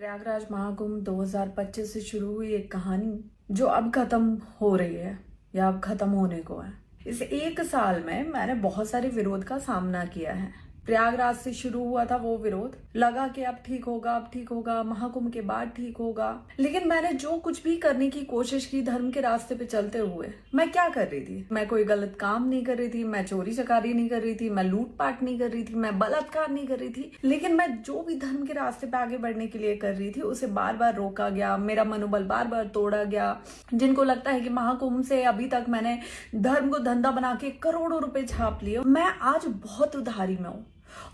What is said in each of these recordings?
प्रयागराज महाकुंभ 2025 से शुरू हुई एक कहानी जो अब खत्म हो रही है या अब खत्म होने को है। इस एक साल में मैंने बहुत सारे विरोध का सामना किया है। प्रयागराज से शुरू हुआ था वो विरोध, लगा कि अब ठीक होगा, अब ठीक होगा, महाकुंभ के बाद ठीक होगा। लेकिन मैंने जो कुछ भी करने की कोशिश की धर्म के रास्ते पे चलते हुए, मैं क्या कर रही थी? मैं कोई गलत काम नहीं कर रही थी, मैं चोरी चकारी नहीं कर रही थी, मैं लूटपाट नहीं कर रही थी, मैं बलात्कार नहीं कर रही थी। लेकिन मैं जो भी धर्म के रास्ते पे आगे बढ़ने के लिए कर रही थी उसे बार बार रोका गया, मेरा मनोबल बार बार तोड़ा गया। जिनको लगता है कि महाकुंभ से अभी तक मैंने धर्म को धंधा बना के करोड़ों रुपए छाप लिए, मैं आज बहुत उधारी में हूँ।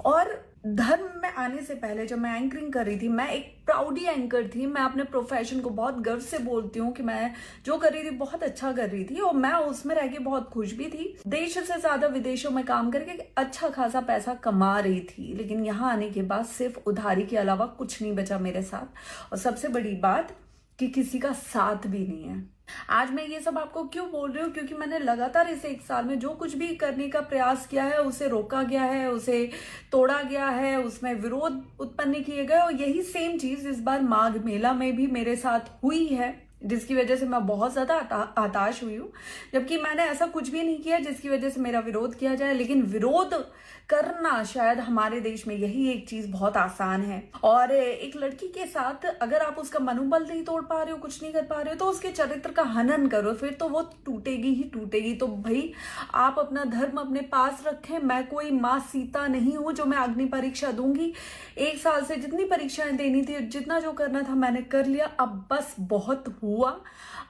और धर्म में आने से पहले जब मैं एंकरिंग कर रही थी, मैं एक प्राउडी एंकर थी। मैं अपने प्रोफेशन को बहुत गर्व से बोलती हूँ कि मैं जो कर रही थी बहुत अच्छा कर रही थी और मैं उसमें रह के बहुत खुश भी थी। देश से ज्यादा विदेशों में काम करके अच्छा खासा पैसा कमा रही थी। लेकिन यहाँ आने के बाद सिर्फ उधारी के अलावा कुछ नहीं बचा मेरे साथ। और सबसे बड़ी बात कि किसी का साथ भी नहीं है। आज मैं ये सब आपको क्यों बोल रही हूँ? क्योंकि मैंने लगातार इस एक साल में जो कुछ भी करने का प्रयास किया है उसे रोका गया है, उसे तोड़ा गया है, उसमें विरोध उत्पन्न किए गए। और यही सेम चीज इस बार माघ मेला में भी मेरे साथ हुई है, जिसकी वजह से मैं बहुत ज्यादा हताश हुई हूँ। जबकि मैंने ऐसा कुछ भी नहीं किया जिसकी वजह से मेरा विरोध किया जाए। लेकिन विरोध करना शायद हमारे देश में यही एक चीज बहुत आसान है। और एक लड़की के साथ अगर आप उसका मनोबल नहीं तोड़ पा रहे हो, कुछ नहीं कर पा रहे हो, तो उसके चरित्र का हनन करो, फिर तो वो टूटेगी ही टूटेगी। तो भाई आप अपना धर्म अपने पास रखें। मैं कोई माँ सीता नहीं हूं जो मैं अग्नि परीक्षा दूंगी। एक साल से जितनी परीक्षाएं देनी थी, जितना जो करना था मैंने कर लिया। अब बस बहुत हुआ।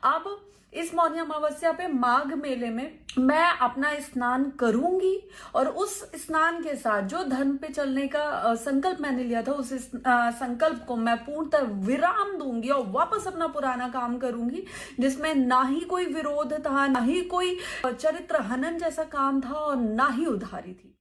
अब इस मौनी अमावस्या पे माघ मेले में मैं अपना स्नान करूंगी और उस स्नान के साथ जो धर्म पे चलने का संकल्प मैंने लिया था, उस संकल्प को मैं पूर्णतः विराम दूंगी और वापस अपना पुराना काम करूंगी, जिसमें ना ही कोई विरोध था, ना ही कोई चरित्र हनन जैसा काम था और ना ही उधारी थी।